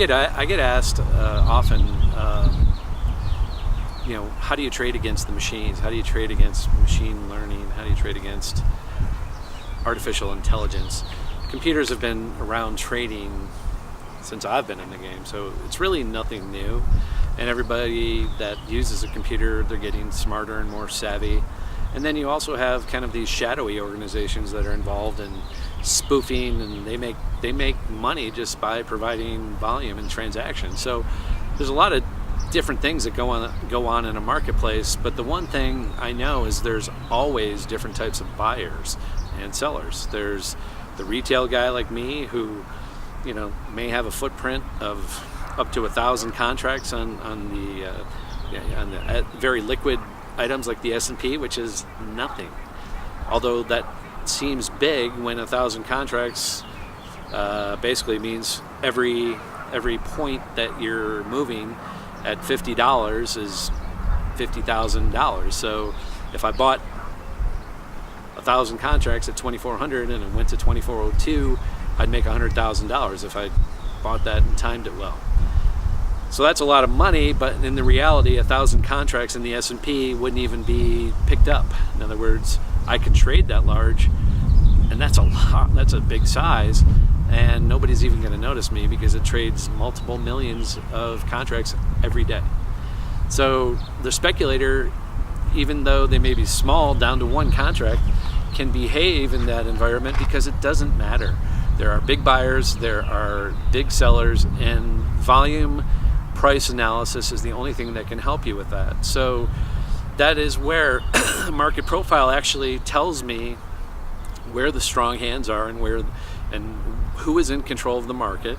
I get asked often, how do you trade against the machines? How do you trade against machine learning? How do you trade against artificial intelligence? Computers have been around trading since I've been in the game, so it's really nothing new. And everybody that uses a computer, they're getting smarter and more savvy. And then you also have kind of these shadowy organizations that are involved in spoofing, and they make money just by providing volume and transactions. So there's a lot of different things that go on in a marketplace, but the one thing I know is there's always different types of buyers and sellers. There's the retail guy like me who may have a footprint of up to 1,000 contracts on the very liquid items like the S&P, which is nothing. Although that seems big when 1,000 contracts basically means every point that you're moving at $50 is $50,000. So if I bought 1,000 contracts at 2,400 and it went to 2,402, I'd make $100,000 if I bought that and timed it well. So that's a lot of money, but in the reality, 1,000 contracts in the S&P wouldn't even be picked up. In other words, I could trade that large, and that's a lot. That's a big size, and nobody's even going to notice me because it trades multiple millions of contracts every day. So the speculator, even though they may be small, down to one contract, can behave in that environment because it doesn't matter. There are big buyers, there are big sellers, and volume price analysis is the only thing that can help you with that. So that is where market profile actually tells me where the strong hands are and who is in control of the market.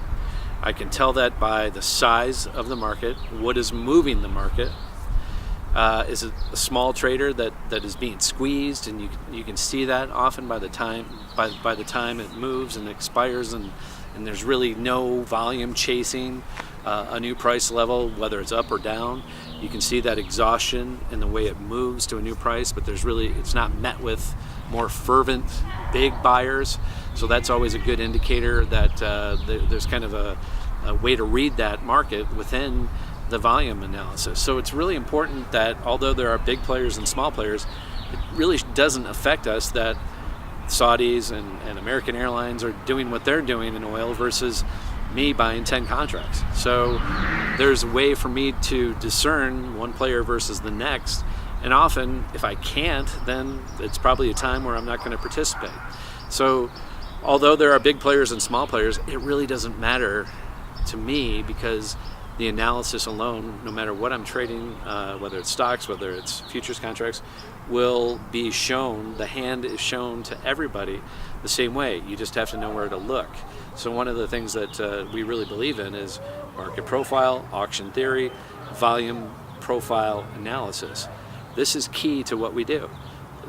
I can tell that by the size of the market, what is moving the market. Is it a small trader that is being squeezed, and you can see that often by the time it moves and expires, and there's really no volume chasing a new price level, whether it's up or down. You can see that exhaustion in the way it moves to a new price, but it's not met with more fervent big buyers. So that's always a good indicator that there's kind of a way to read that market within the volume analysis. So it's really important that although there are big players and small players, it really doesn't affect us that Saudis and American Airlines are doing what they're doing in oil versus me buying 10 contracts. So there's a way for me to discern one player versus the next, and often if I can't, then it's probably a time where I'm not going to participate. So although there are big players and small players, it really doesn't matter to me because the analysis alone, no matter what I'm trading, whether it's stocks, whether it's futures contracts, will be shown, the hand is shown to everybody the same way. You just have to know where to look. So one of the things that we really believe in is market profile, auction theory, volume profile analysis. This is key to what we do.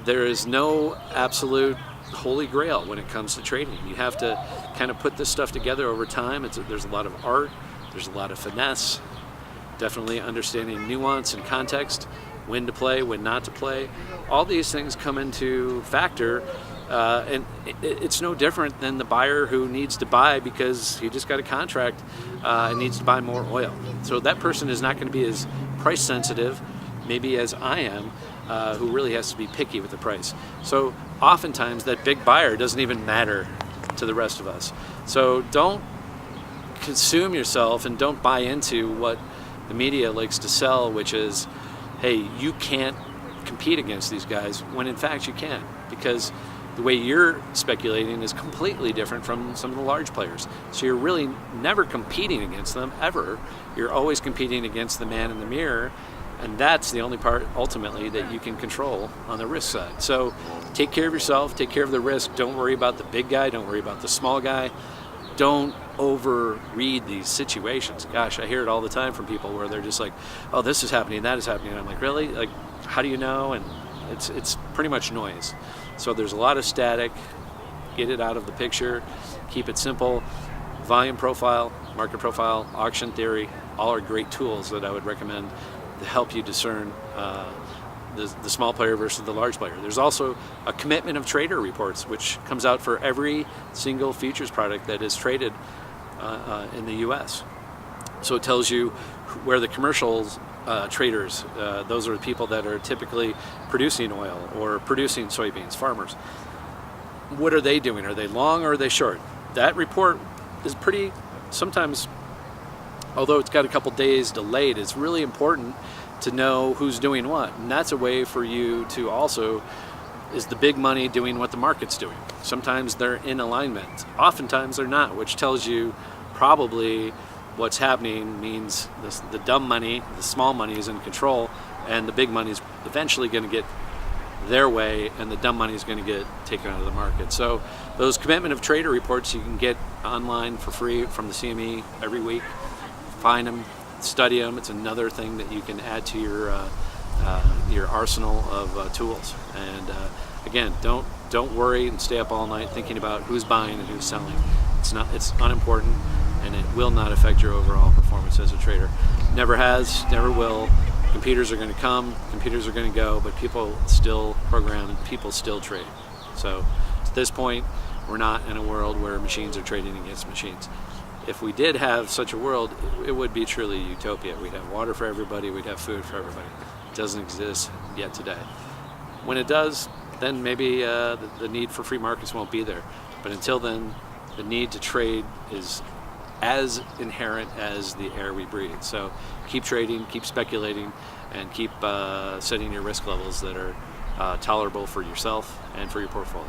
There is no absolute holy grail when it comes to trading. You have to kind of put this stuff together over time. There's a lot of art, there's a lot of finesse, definitely understanding nuance and context, when to play, when not to play. All these things come into factor, and it's no different than the buyer who needs to buy because he just got a contract and needs to buy more oil. So that person is not going to be as price sensitive maybe as I am, who really has to be picky with the price. So oftentimes that big buyer doesn't even matter to the rest of us. So don't consume yourself and don't buy into what the media likes to sell, which is, hey, you can't compete against these guys, when in fact you can, because the way you're speculating is completely different from some of the large players. So you're really never competing against them, ever. You're always competing against the man in the mirror, and that's the only part ultimately that you can control on the risk side. So take care of yourself, take care of the risk. Don't worry about the big guy, don't worry about the small guy. Don't overread these situations. Gosh, I hear it all the time from people where they're just like, oh, this is happening, that is happening. And I'm like, really? Like, how do you know? And it's pretty much noise. So there's a lot of static. Get it out of the picture. Keep it simple. Volume profile, market profile, auction theory, all are great tools that I would recommend to help you discern the small player versus the large player. There's also a commitment of trader reports, which comes out for every single futures product that is traded in the US. So it tells you where the commercial traders, those are the people that are typically producing oil or producing soybeans, farmers. What are they doing? Are they long or are they short? That report is pretty, sometimes, although it's got a couple days delayed, it's really important to know who's doing what. And that's a way for you to also, is the big money doing what the market's doing? Sometimes they're in alignment. Oftentimes they're not, which tells you probably what's happening means the dumb money, the small money is in control, and the big money is eventually going to get their way, and the dumb money is going to get taken out of the market. So those commitment of trader reports you can get online for free from the CME every week. Find them, study them. It's another thing that you can add to your arsenal of tools. And again, don't worry and stay up all night thinking about who's buying and who's selling. It's unimportant, and it will not affect your overall performance as a trader. Never has, never will. Computers are going to come, computers are going to go, but people still program and people still trade. So at this point, we're not in a world where machines are trading against machines. If we did have such a world, it would be truly utopia. We'd have water for everybody, we'd have food for everybody. It doesn't exist yet today. When it does, then maybe the need for free markets won't be there. But until then, the need to trade is as inherent as the air we breathe. So keep trading, keep speculating, and keep setting your risk levels that are tolerable for yourself and for your portfolio.